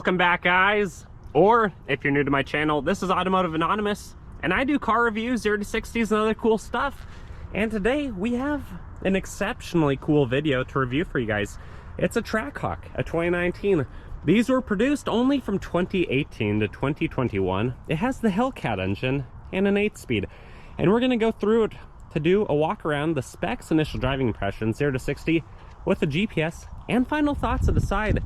Welcome back, guys. Or if you're new to my channel, this is Automotive Anonymous, and I do car reviews, 0 to 60s, and other cool stuff. And today we have an exceptionally cool video to review for you guys. It's a Trackhawk, a 2019. These were produced only from 2018 to 2021. It has the Hellcat engine and an 8-speed. And we're gonna go through it to do a walk around, the specs, initial driving impressions, 0 to 60, with the GPS, and final thoughts to decide.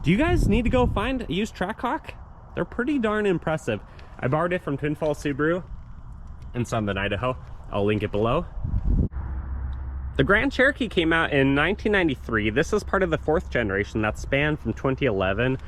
Do you guys need to go find a used Trackhawk? They're pretty darn impressive. I borrowed it from Twin Falls Subaru in Southern Idaho. I'll link it below. The Grand Cherokee came out in 1993. This is part of the 4th generation that spanned from 2011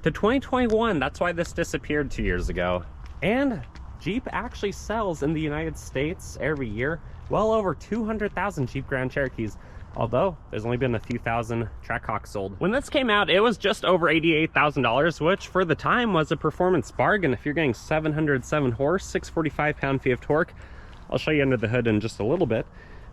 to 2021. That's why this disappeared 2 years ago. And Jeep actually sells in the United States every year well over 200,000 Jeep Grand Cherokees, although there's only been a few thousand Trackhawks sold. When this came out, it was just over $88,000, which for the time was a performance bargain. If you're getting 707 horse, 645 pound-feet of torque, I'll show you under the hood in just a little bit,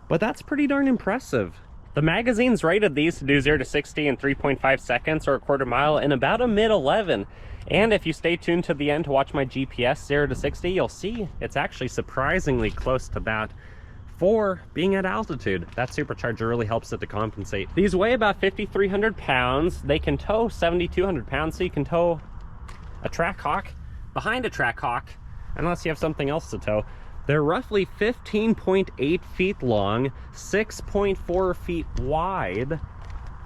but that's pretty darn impressive. The magazines rated these to do 0 to 60 in 3.5 seconds or a quarter mile in about a mid-11. And if you stay tuned to the end to watch my GPS 0 to 60, you'll see it's actually surprisingly close to that for being at altitude. That supercharger really helps it to compensate. These weigh about 5,300 pounds. They can tow 7,200 pounds, so you can tow a Trackhawk behind a Trackhawk, unless you have something else to tow. They're roughly 15.8 feet long, 6.4 feet wide,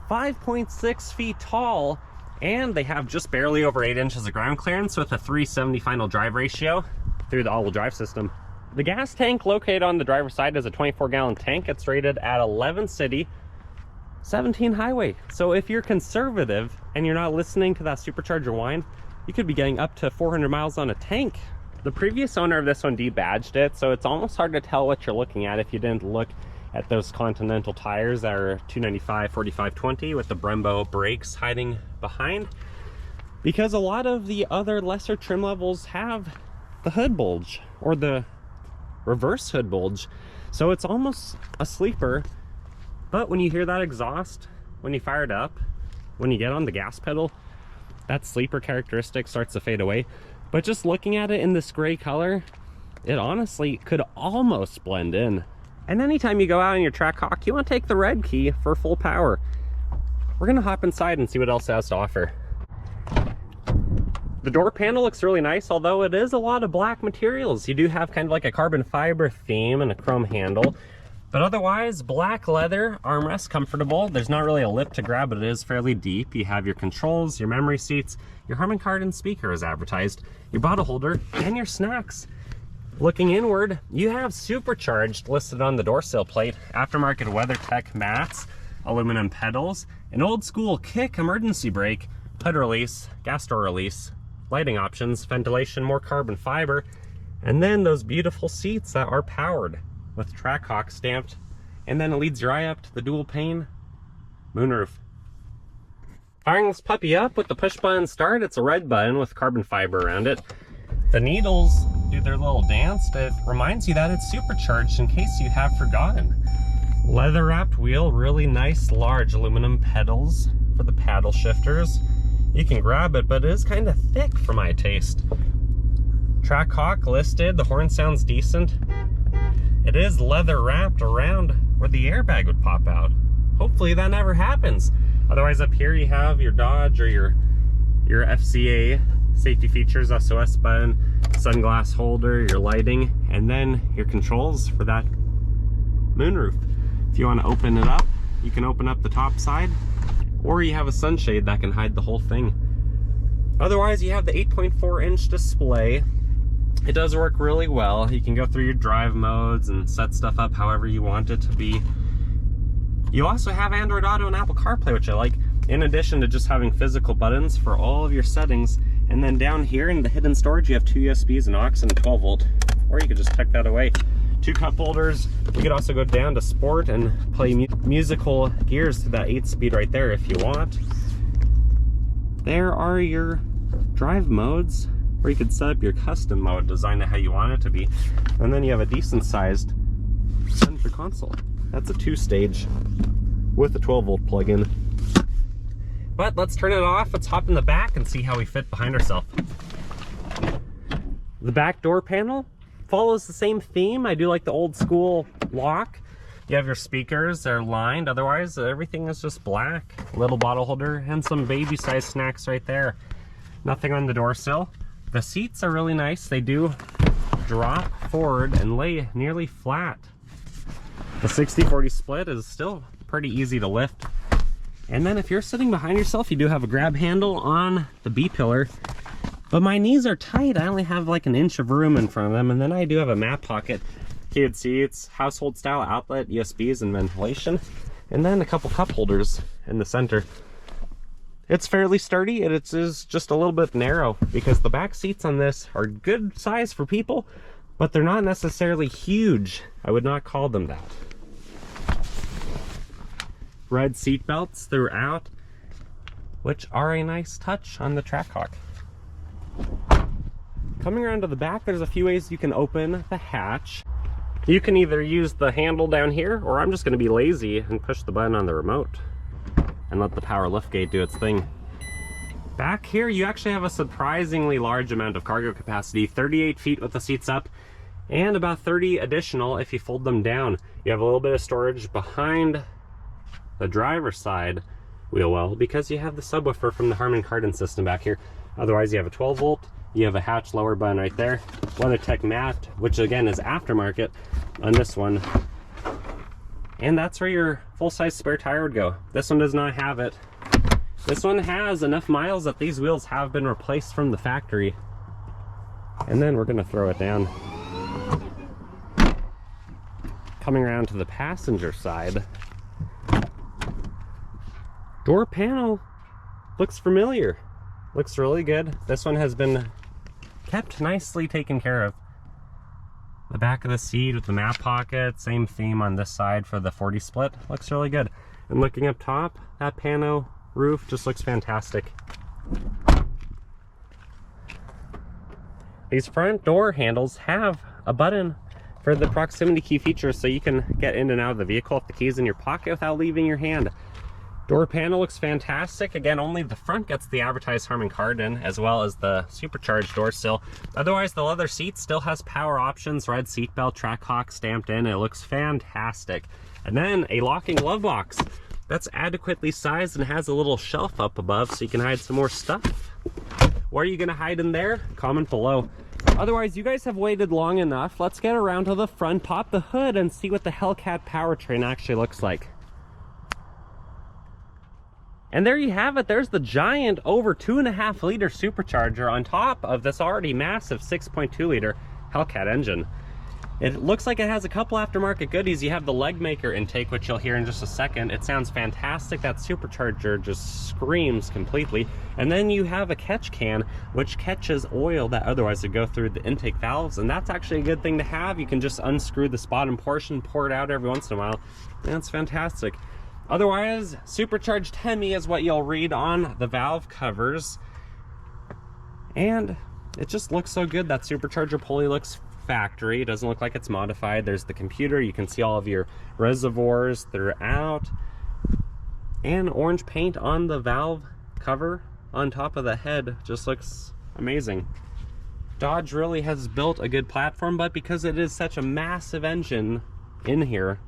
5.6 feet tall, and they have just barely over 8 inches of ground clearance with a 370 final drive ratio through the all-wheel drive system. The gas tank located on the driver's side is a 24-gallon tank. It's rated at 11 city, 17 highway. So if you're conservative and you're not listening to that supercharger whine, you could be getting up to 400 miles on a tank. The previous owner of this one debadged it, so it's almost hard to tell what you're looking at if you didn't look at those Continental tires that are 295 45/20 with the Brembo brakes hiding behind, because a lot of the other lesser trim levels have the hood bulge or the reverse hood bulge, so it's almost a sleeper. But when you hear that exhaust, when you fire it up, when you get on the gas pedal, that sleeper characteristic starts to fade away. But just looking at it in this gray color, it honestly could almost blend in. And anytime you go out in your Trackhawk, you want to take the red key for full power. We're gonna hop inside and see what else it has to offer. The door panel looks really nice, although it is a lot of black materials. You do have kind of like a carbon fiber theme and a chrome handle, but otherwise black leather, armrest comfortable. There's not really a lip to grab, but it is fairly deep. You have your controls, your memory seats, your Harman Kardon speaker is advertised, your bottle holder, and your snacks. Looking inward, you have Supercharged listed on the door sill plate, aftermarket WeatherTech mats, aluminum pedals, an old school kick emergency brake, hood release, gas door release, lighting options, ventilation, more carbon fiber, and then those beautiful seats that are powered with Trackhawk stamped. And then it leads your eye up to the dual pane moonroof. Firing this puppy up with the push button start, it's a red button with carbon fiber around it. The needles do their little dance that reminds you that it's supercharged in case you have forgotten. Leather wrapped wheel, really nice large aluminum pedals for the paddle shifters. You can grab it, but it is kind of thick for my taste. Trackhawk listed, the horn sounds decent. It is leather wrapped around where the airbag would pop out. Hopefully that never happens. Otherwise up here you have your Dodge or your FCA safety features, SOS button, sunglass holder, your lighting, and then your controls for that moonroof. If you want to open it up, you can open up the top side, or you have a sunshade that can hide the whole thing. Otherwise, you have the 8.4-inch display. It does work really well. You can go through your drive modes and set stuff up however you want it to be. You also have Android Auto and Apple CarPlay, which I like, in addition to just having physical buttons for all of your settings. And then down here in the hidden storage, you have 2 USBs, an aux, and a 12-volt, or you could just tuck that away. 2 cup holders. You could also go down to sport and play musical gears to that 8-speed right there if you want. There are your drive modes, where you could set up your custom mode, design it how you want it to be. And then you have a decent sized center console. That's a 2-stage with a 12-volt plug-in. But let's turn it off. Let's hop in the back and see how we fit behind ourselves. The back door panel follows the same theme. I do like the old school lock. You have your speakers, they're lined. Otherwise, everything is just black. Little bottle holder and some baby size snacks right there. Nothing on the door sill. The seats are really nice. They do drop forward and lay nearly flat. The 60/40 split is still pretty easy to lift. And then if you're sitting behind yourself, you do have a grab handle on the B-pillar. But my knees are tight. I only have like an inch of room in front of them. And then I do have a map pocket. Heated seats, household style outlet, USBs and ventilation. And then a couple cup holders in the center. It's fairly sturdy and it is just a little bit narrow because the back seats on this are good size for people, but they're not necessarily huge. I would not call them that. Red seat belts throughout, which are a nice touch on the Trackhawk. Coming around to the back, there's a few ways you can open the hatch. You can either use the handle down here, or I'm just going to be lazy and push the button on the remote and let the power liftgate do its thing. Back here, you actually have a surprisingly large amount of cargo capacity, 38 feet with the seats up, and about 30 additional if you fold them down. You have a little bit of storage behind the driver's side wheel well because you have the subwoofer from the Harman Kardon system back here. Otherwise, you have a 12 volt. You have a hatch lower button right there. WeatherTech mat, which again is aftermarket on this one. And that's where your full-size spare tire would go. This one does not have it. This one has enough miles that these wheels have been replaced from the factory. And then we're gonna throw it down. Coming around to the passenger side. Door panel looks familiar. Looks really good. This one has been kept nicely taken care of. The back of the seat with the map pocket, same theme on this side for the 40 split. Looks really good. And looking up top, that pano roof just looks fantastic. These front door handles have a button for the proximity key feature so you can get in and out of the vehicle with the keys in your pocket without leaving your hand. Door panel looks fantastic. Again, only the front gets the advertised Harman Kardon as well as the supercharged door sill. Otherwise, the leather seat still has power options, red seatbelt, Trackhawk stamped in. It looks fantastic. And then a locking glove box that's adequately sized and has a little shelf up above so you can hide some more stuff. What are you gonna hide in there? Comment below. Otherwise, you guys have waited long enough. Let's get around to the front, pop the hood, and see what the Hellcat powertrain actually looks like. And there you have it. There's the giant over 2.5 liter supercharger on top of this already massive 6.2 liter Hellcat engine. It looks like it has a couple aftermarket goodies. You have the Legmaker intake, which you'll hear in just a second. It sounds fantastic. That supercharger just screams completely. And then you have a catch can, which catches oil that otherwise would go through the intake valves. And that's actually a good thing to have. You can just unscrew this bottom portion, pour it out every once in a while. And it's fantastic. Otherwise, supercharged Hemi is what you'll read on the valve covers. And it just looks so good. That supercharger pulley looks factory. It doesn't look like it's modified. There's the computer. You can see all of your reservoirs throughout. And orange paint on the valve cover on top of the head just looks amazing. Dodge really has built a good platform, but because it is such a massive engine in here,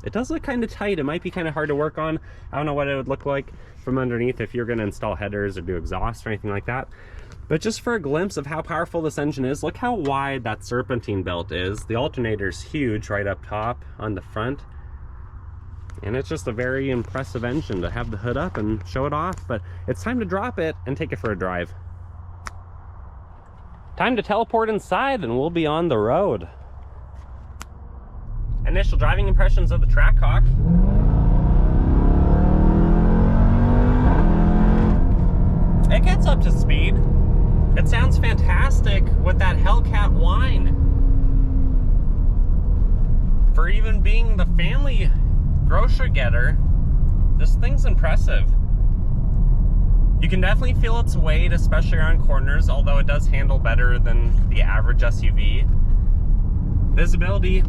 it does look kind of tight. It might be kind of hard to work on. I don't know what it would look like from underneath if you're going to install headers or do exhaust or anything like that. But just for a glimpse of how powerful this engine is, look how wide that serpentine belt is. The alternator's huge right up top on the front. And it's just a very impressive engine to have the hood up and show it off. But it's time to drop it and take it for a drive. Time to teleport inside and we'll be on the road. Initial driving impressions of the Trackhawk. It gets up to speed. It sounds fantastic with that Hellcat whine. For even being the family grocery getter, this thing's impressive. You can definitely feel its weight, especially around corners, although it does handle better than the average SUV. Visibility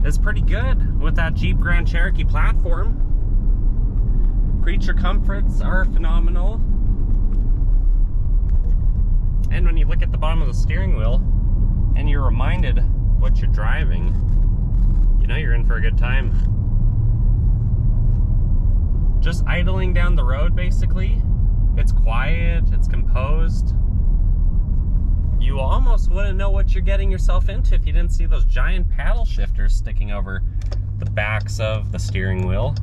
is pretty good with that Jeep Grand Cherokee platform. Creature comforts are phenomenal. And when you look at the bottom of the steering wheel and you're reminded what you're driving, you know you're in for a good time. Just idling down the road, basically. It's quiet, it's composed. You almost wouldn't know what you're getting yourself into if you didn't see those giant paddle shifters sticking over the backs of the steering wheel.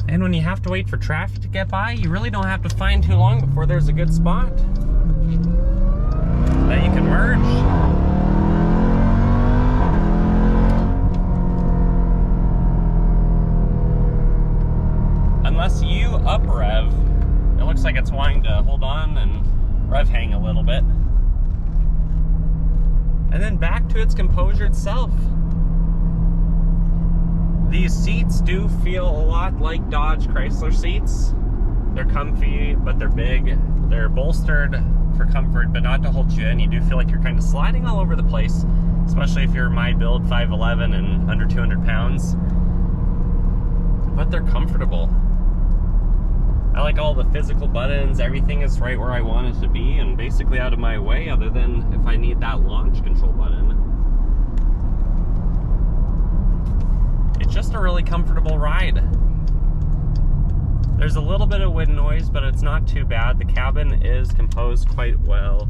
And when you have to wait for traffic to get by, you really don't have to find too long before there's a good spot that you can merge. Unless you up rev, it looks like it's wanting to hold on and rev hang a little bit. And then back to its composure itself. These seats do feel a lot like Dodge Chrysler seats. They're comfy, but they're big. They're bolstered for comfort, but not to hold you in. You do feel like you're kind of sliding all over the place, especially if you're my build, 5'11" and under 200 pounds. But they're comfortable. I like all the physical buttons. Everything is right where I want it to be and basically out of my way, other than if I need that launch control button. It's just a really comfortable ride. There's a little bit of wind noise, but it's not too bad. The cabin is composed quite well.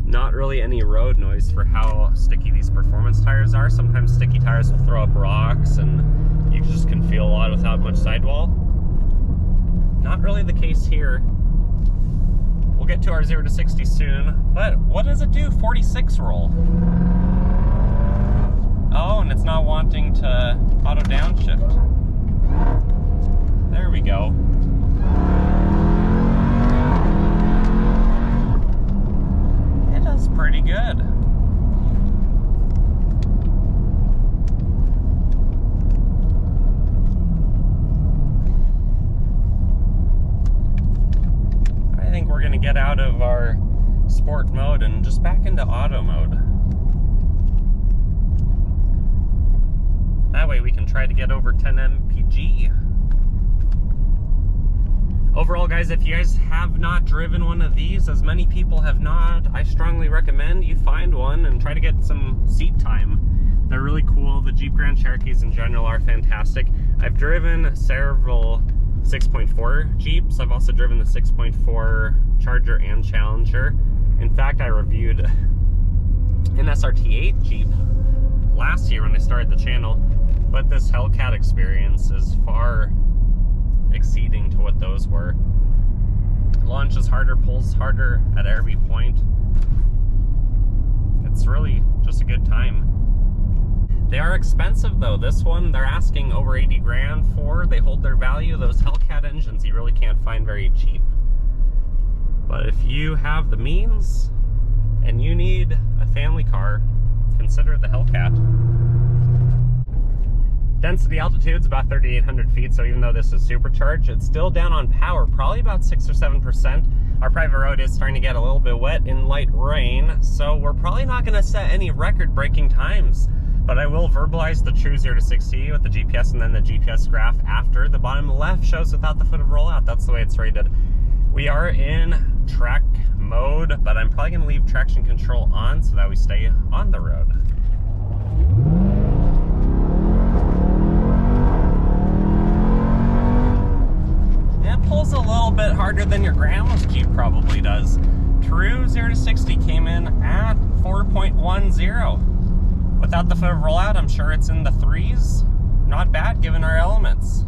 Not really any road noise for how sticky these performance tires are. Sometimes sticky tires will throw up rocks and you just can feel a lot without much sidewall. Not really the case here. We'll get to our 0 to 60 soon, but what does it do? 46 roll. Oh, and it's not wanting to auto downshift. There we go. It does pretty good. I think we're gonna get out of our sport mode and just back into auto mode. That way we can try to get over 10 mpg. Overall, guys, if you guys have not driven one of these, as many people have not, I strongly recommend you find one and try to get some seat time. They're really cool. The Jeep Grand Cherokees in general are fantastic. I've driven several 6.4 Jeeps. I've also driven the 6.4 Charger and Challenger. In fact, I reviewed an SRT8 Jeep last year when I started the channel, but this Hellcat experience is far exceeding to what those were. Launches harder, pulls harder at every point. It's really just a good time. They are expensive though. This one they're asking over 80 grand for. They hold their value. Those Hellcat engines you really can't find very cheap. But if you have the means and you need a family car, consider the Hellcat. Density altitude is about 3,800 feet, so even though this is supercharged, it's still down on power, probably about 6 or 7%. Our private road is starting to get a little bit wet in light rain, so we're probably not going to set any record-breaking times. But I will verbalize the true 0 to 60 with the GPS and then the GPS graph after. The bottom left shows without the foot of rollout. That's the way it's rated. We are in track mode, but I'm probably going to leave traction control on so that we stay on the road. It pulls a little bit harder than your grandma's Jeep probably does. True 0 to 60 came in at 4.10. Without the foot of rollout, I'm sure it's in the 3s. Not bad given our elements.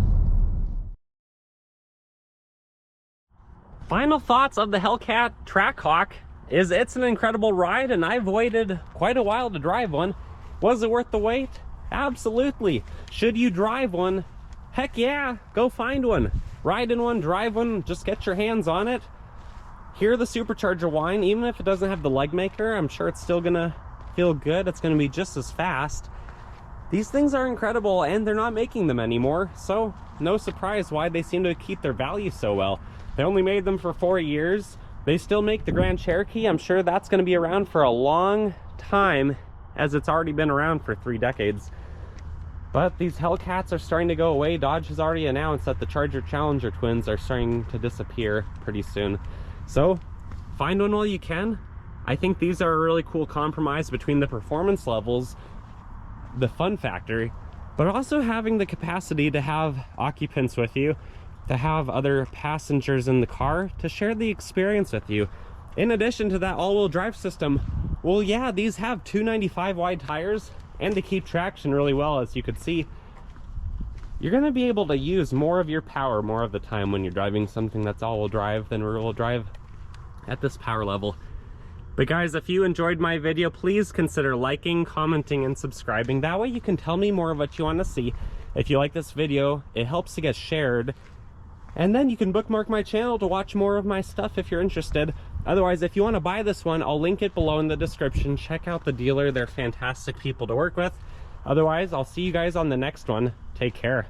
Final thoughts of the Hellcat Trackhawk is it's an incredible ride, and I've waited quite a while to drive one. Was it worth the wait? Absolutely. Should you drive one? Heck yeah, go find one. Ride in one, drive one, just get your hands on it. Hear the supercharger whine. Even if it doesn't have the Legmaker, I'm sure it's still gonna feel good. It's gonna be just as fast. These things are incredible, and they're not making them anymore, so no surprise why they seem to keep their value so well. They only made them for 4 years. They still make the Grand Cherokee. I'm sure that's gonna be around for a long time, as it's already been around for 3 decades. But these Hellcats are starting to go away. Dodge has already announced that the Charger Challenger twins are starting to disappear pretty soon. So find one while you can. I think these are a really cool compromise between the performance levels, the fun factor, but also having the capacity to have occupants with you, to have other passengers in the car to share the experience with you. In addition to that all-wheel drive system, well, yeah, these have 295 wide tires, and to keep traction really well, as you could see, you're going to be able to use more of your power more of the time when you're driving something that's all-wheel drive than rear-wheel drive at this power level. But guys, if you enjoyed my video, please consider liking, commenting, and subscribing. That way you can tell me more of what you want to see. If you like this video, it helps to get shared. And then you can bookmark my channel to watch more of my stuff if you're interested. Otherwise, if you want to buy this one, I'll link it below in the description. Check out the dealer. They're fantastic people to work with. Otherwise, I'll see you guys on the next one. Take care.